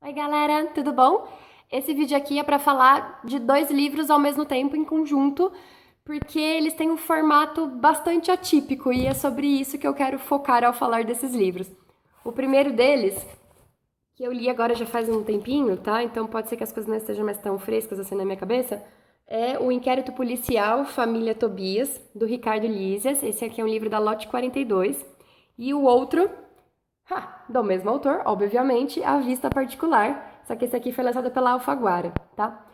Oi, galera, tudo bom? Esse vídeo aqui é para falar de dois livros ao mesmo tempo, em conjunto, porque eles têm um formato bastante atípico e é sobre isso que eu quero focar ao falar desses livros. O primeiro deles, que eu li agora já faz um tempinho, tá? Então pode ser que as coisas não estejam mais tão frescas assim na minha cabeça, é O Inquérito Policial Família Tobias, do Ricardo Lísias. Esse aqui é um livro da Lote 42. E o outro do mesmo autor, obviamente, A Vista Particular, só que esse aqui foi lançado pela Alfaguara, tá?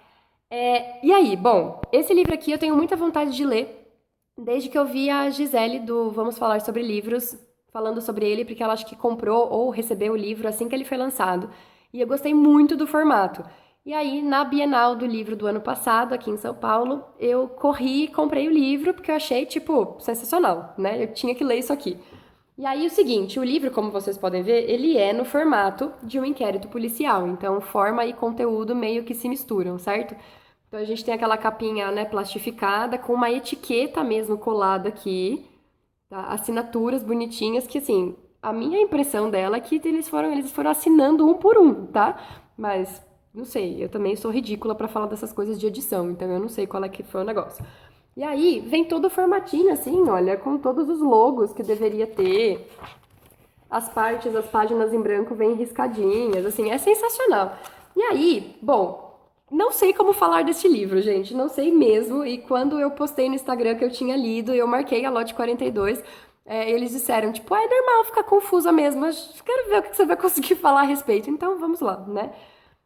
E aí, bom, esse livro aqui eu tenho muita vontade de ler, desde que eu vi a Gisele do Vamos Falar Sobre Livros, falando sobre ele, porque ela acho que comprou ou recebeu o livro assim que ele foi lançado, e eu gostei muito do formato. E aí, na Bienal do Livro do ano passado, aqui em São Paulo, eu corri e comprei o livro, porque eu achei, tipo, sensacional, né? Eu tinha que ler isso aqui. E aí o seguinte, o livro, como vocês podem ver, ele é no formato de um inquérito policial, então forma e conteúdo meio que se misturam, certo? Então a gente tem aquela capinha, né, plastificada com uma etiqueta mesmo colada aqui, tá? Assinaturas bonitinhas que assim, a minha impressão dela é que eles foram assinando um por um, tá? Mas não sei, eu também sou ridícula pra falar dessas coisas de edição, então eu não sei qual é que foi o negócio. E aí, vem todo o formatinho, assim, olha, com todos os logos que deveria ter. As partes, as páginas em branco vêm riscadinhas, assim, é sensacional. E aí, bom, não sei como falar deste livro, gente, não sei mesmo. E quando eu postei no Instagram que eu tinha lido, eu marquei a lote 42, eles disseram, tipo, é normal ficar confusa mesmo, mas quero ver o que você vai conseguir falar a respeito. Então, vamos lá, né?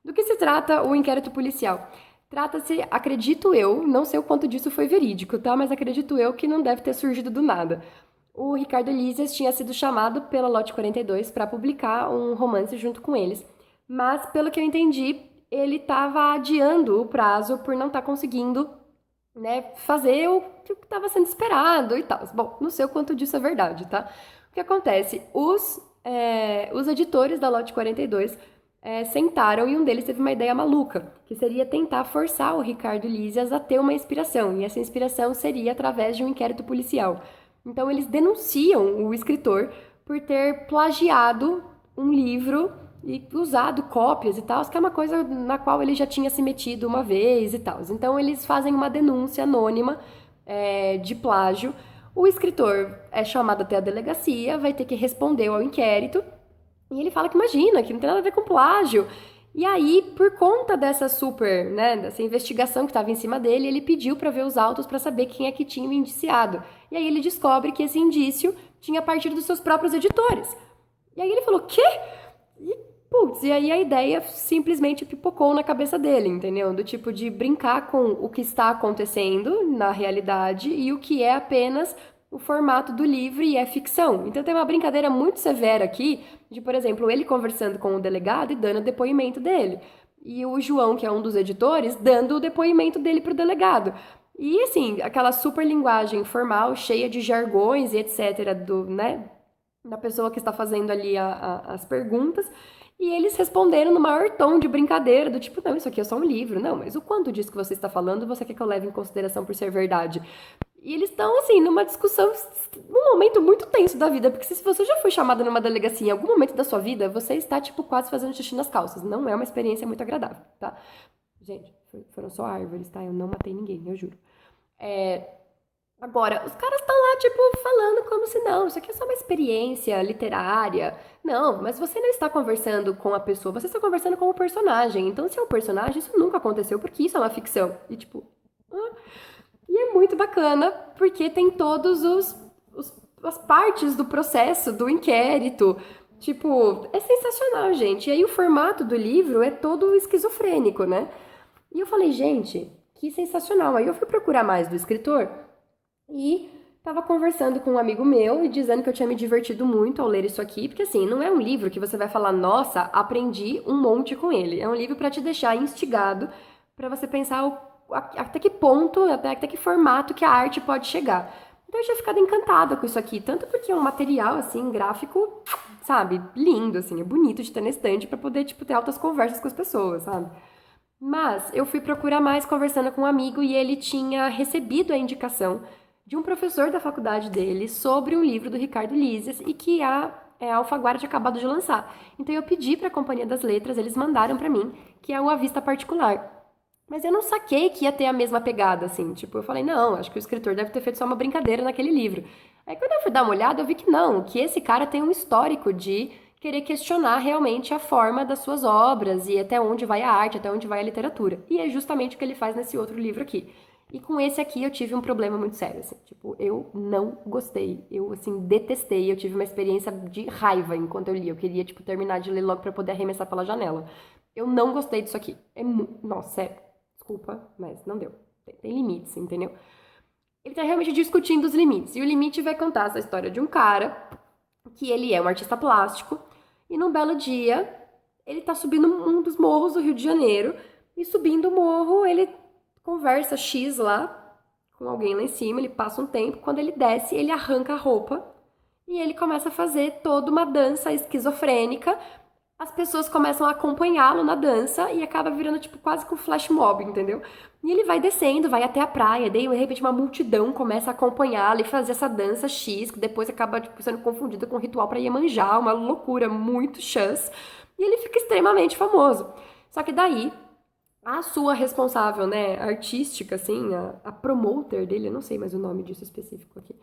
Do que se trata o inquérito policial? Trata-se, acredito eu, não sei o quanto disso foi verídico, tá? Mas acredito eu que não deve ter surgido do nada. O Ricardo Elísias tinha sido chamado pela Lote 42 para publicar um romance junto com eles. Mas, pelo que eu entendi, ele estava adiando o prazo por não estar conseguindo, né, fazer o que estava sendo esperado e tal. Bom, não sei o quanto disso é verdade, tá? O que acontece? Os editores da Lote 42 sentaram e um deles teve uma ideia maluca, que seria tentar forçar o Ricardo Lísias a ter uma inspiração, e essa inspiração seria através de um inquérito policial. Então eles denunciam o escritor por ter plagiado um livro e usado cópias e tal, que é uma coisa na qual ele já tinha se metido uma vez e tal. Então eles fazem uma denúncia anônima de plágio. O escritor é chamado até a delegacia, vai ter que responder ao inquérito e ele fala que imagina, que não tem nada a ver com plágio. E aí, por conta dessa super, né, dessa investigação que estava em cima dele, ele pediu para ver os autos para saber quem é que tinha o indiciado. E aí ele descobre que esse indício tinha partido dos seus próprios editores. E aí ele falou: "Quê?" E, putz, e aí a ideia simplesmente pipocou na cabeça dele, entendeu? Do tipo de brincar com o que está acontecendo na realidade e o que é apenas o formato do livro e é ficção. Então tem uma brincadeira muito severa aqui, de, por exemplo, ele conversando com o delegado e dando o depoimento dele. E o João, que é um dos editores, dando o depoimento dele para o delegado. E assim, aquela super linguagem formal, cheia de jargões e etc., né, da pessoa que está fazendo ali as perguntas, e eles responderam no maior tom de brincadeira, do tipo, não, isso aqui é só um livro, não, mas o quanto disso que você está falando você quer que eu leve em consideração por ser verdade? E eles estão, assim, numa discussão, num momento muito tenso da vida, porque se você já foi chamado numa delegacia em algum momento da sua vida, você está, tipo, quase fazendo xixi nas calças. Não é uma experiência muito agradável, tá? Gente, foram só árvores, tá? Eu não matei ninguém, eu juro. Agora, os caras estão lá, tipo, falando como se não, isso aqui é só uma experiência literária. Não, mas você não está conversando com a pessoa, você está conversando com o personagem. Então, se é um personagem, isso nunca aconteceu, porque isso é uma ficção. E, tipo, e é muito bacana, porque tem as partes do processo, do inquérito. Tipo, é sensacional, gente. E aí o formato do livro é todo esquizofrênico, né? E eu falei, gente, que sensacional. Aí eu fui procurar mais do escritor e tava conversando com um amigo meu e dizendo que eu tinha me divertido muito ao ler isso aqui, porque assim, não é um livro que você vai falar, nossa, aprendi um monte com ele. É um livro para te deixar instigado, para você pensar até que ponto, até que formato que a arte pode chegar. Então eu tinha ficado encantada com isso aqui, tanto porque é um material assim, gráfico, sabe, lindo assim, é bonito de ter na estante para poder tipo ter altas conversas com as pessoas, sabe? Mas eu fui procurar mais conversando com um amigo e ele tinha recebido a indicação de um professor da faculdade dele sobre um livro do Ricardo Lísias e que a Alfaguara tinha acabado de lançar. Então eu pedi para a Companhia das Letras, eles mandaram para mim, que é o A Vista Particular. Mas eu não saquei que ia ter a mesma pegada, assim. Tipo, eu falei, não, acho que o escritor deve ter feito só uma brincadeira naquele livro. Aí quando eu fui dar uma olhada, eu vi que não, que esse cara tem um histórico de querer questionar realmente a forma das suas obras e até onde vai a arte, até onde vai a literatura. E é justamente o que ele faz nesse outro livro aqui. E com esse aqui eu tive um problema muito sério, assim. Tipo, eu não gostei. Eu, assim, detestei. Eu tive uma experiência de raiva enquanto eu li. Eu queria, tipo, terminar de ler logo pra poder arremessar pela janela. Eu não gostei disso aqui. Nossa, sério. Desculpa, mas não deu. Tem limites, entendeu? Ele tá realmente discutindo os limites. E o limite vai contar essa história de um cara que ele é um artista plástico e num belo dia ele tá subindo um dos morros do Rio de Janeiro e subindo o morro ele conversa X lá com alguém lá em cima, ele passa um tempo, quando ele desce ele arranca a roupa e ele começa a fazer toda uma dança esquizofrênica. As pessoas começam a acompanhá-lo na dança e acaba virando, tipo, quase que um flash mob, entendeu? E ele vai descendo, vai até a praia, daí de repente uma multidão começa a acompanhá-lo e fazer essa dança X, que depois acaba, tipo, sendo confundida com um ritual para Iemanjá, uma loucura muito chance. E ele fica extremamente famoso. Só que daí, a sua responsável, né, artística, assim, a promoter dele, eu não sei mais o nome disso específico aqui,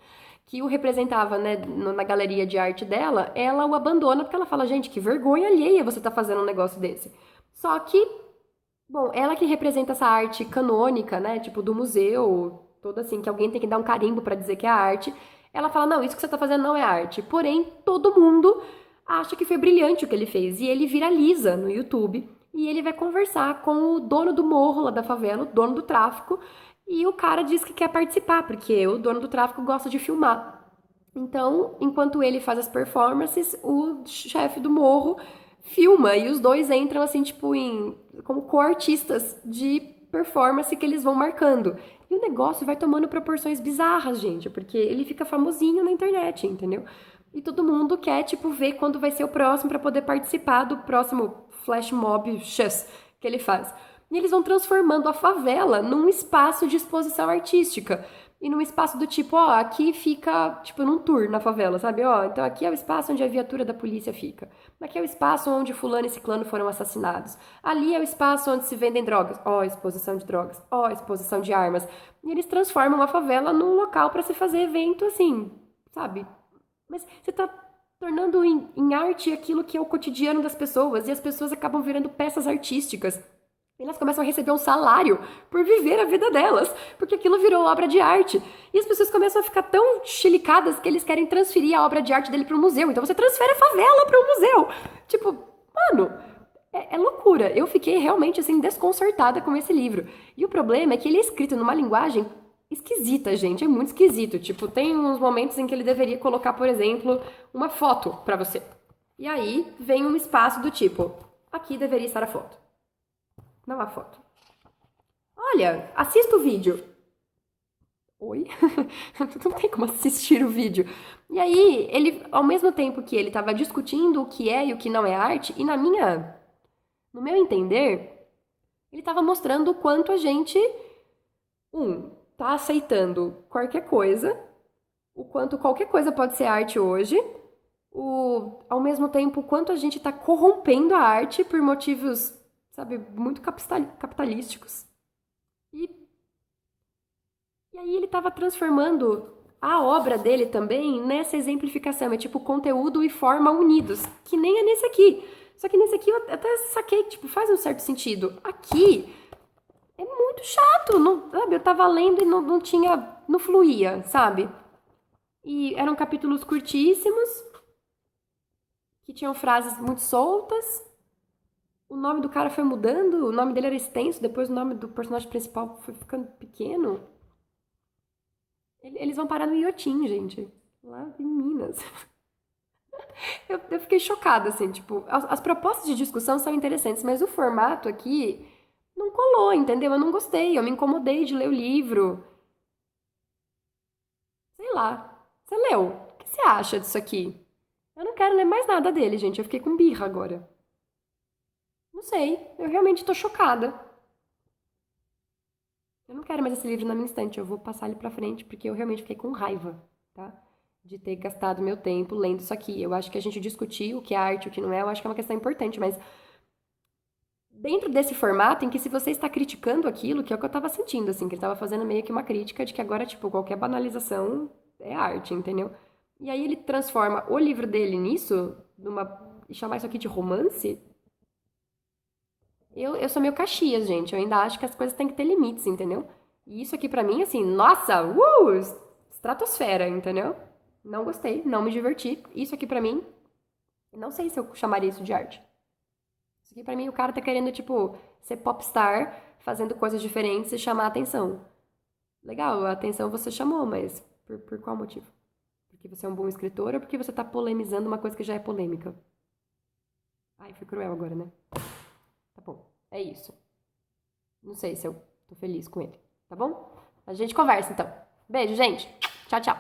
que o representava, né, na galeria de arte dela, ela o abandona porque ela fala, gente, que vergonha alheia você tá fazendo um negócio desse. Só que, bom, ela que representa essa arte canônica, né, tipo do museu, toda assim, que alguém tem que dar um carimbo pra dizer que é arte, ela fala, não, isso que você tá fazendo não é arte. Porém, todo mundo acha que foi brilhante o que ele fez, e ele viraliza no YouTube, e ele vai conversar com o dono do morro lá da favela, o dono do tráfico, e o cara diz que quer participar, porque o dono do tráfico gosta de filmar. Então, enquanto ele faz as performances, o chefe do morro filma e os dois entram assim, tipo, como co-artistas de performance que eles vão marcando. E o negócio vai tomando proporções bizarras, gente, porque ele fica famosinho na internet, entendeu? E todo mundo quer, tipo, ver quando vai ser o próximo para poder participar do próximo flash mob chess que ele faz. E eles vão transformando a favela num espaço de exposição artística. E num espaço do tipo, ó, aqui fica, tipo, num tour na favela, sabe? Ó, então aqui é o espaço onde a viatura da polícia fica. Aqui é o espaço onde fulano e ciclano foram assassinados. Ali é o espaço onde se vendem drogas. Ó, exposição de drogas. Ó, exposição de armas. E eles transformam a favela num local para se fazer evento, assim, sabe? Mas você tá tornando em arte aquilo que é o cotidiano das pessoas. E as pessoas acabam virando peças artísticas. Elas começam a receber um salário por viver a vida delas, porque aquilo virou obra de arte. E as pessoas começam a ficar tão chilicadas que eles querem transferir a obra de arte dele para o museu. Então você transfere a favela para o museu. Tipo, mano, é loucura. Eu fiquei realmente assim desconcertada com esse livro. E o problema é que ele é escrito numa linguagem esquisita, gente. É muito esquisito. Tipo, tem uns momentos em que ele deveria colocar, por exemplo, uma foto para você. E aí vem um espaço do tipo, aqui deveria estar a foto. Não há foto. Olha, assista o vídeo. Oi? Não tem como assistir o vídeo. E aí, ele, ao mesmo tempo que ele estava discutindo o que é e o que não é arte, e no meu entender, ele estava mostrando o quanto a gente, tá aceitando qualquer coisa, o quanto qualquer coisa pode ser arte hoje, ao mesmo tempo, o quanto a gente está corrompendo a arte por motivos, sabe, muito capitalísticos. E aí ele estava transformando a obra dele também nessa exemplificação. É tipo conteúdo e forma unidos, que nem é nesse aqui. Só que nesse aqui eu até saquei que tipo, faz um certo sentido. Aqui é muito chato, não, sabe? Eu tava lendo e não tinha, não fluía, sabe? E eram capítulos curtíssimos, que tinham frases muito soltas. O nome do cara foi mudando, o nome dele era extenso, depois o nome do personagem principal foi ficando pequeno. Eles vão parar no Iotim, gente. Lá em Minas. Eu fiquei chocada, assim, tipo, as propostas de discussão são interessantes, mas o formato aqui não colou, entendeu? Eu não gostei, eu me incomodei de ler o livro. Sei lá. Você leu? O que você acha disso aqui? Eu não quero ler mais nada dele, gente. Eu fiquei com birra agora. Não sei. Eu realmente tô chocada. Eu não quero mais esse livro na minha estante. Eu vou passar ele pra frente, porque eu realmente fiquei com raiva, tá? de ter gastado meu tempo lendo isso aqui. Eu acho que a gente discutir o que é arte e o que não é, eu acho que é uma questão importante, mas dentro desse formato em que se você está criticando aquilo, que é o que eu tava sentindo, assim, que ele tava fazendo meio que uma crítica de que agora, tipo, qualquer banalização é arte, entendeu? E aí ele transforma o livro dele nisso, e chamar isso aqui de romance. Eu sou meio Caxias, gente. Eu ainda acho que as coisas têm que ter limites, entendeu? E isso aqui pra mim, assim, nossa, estratosfera, entendeu? Não gostei, não me diverti. Isso aqui pra mim, não sei se eu chamaria isso de arte. Isso aqui pra mim, o cara tá querendo, tipo, ser popstar, fazendo coisas diferentes e chamar a atenção. Legal, a atenção você chamou, mas por qual motivo? Porque você é um bom escritor ou porque você tá polemizando uma coisa que já é polêmica? Ai, fui cruel agora, né? Tá bom, é isso. Não sei se eu tô feliz com ele, tá bom? A gente conversa então. Beijo, gente. Tchau, tchau.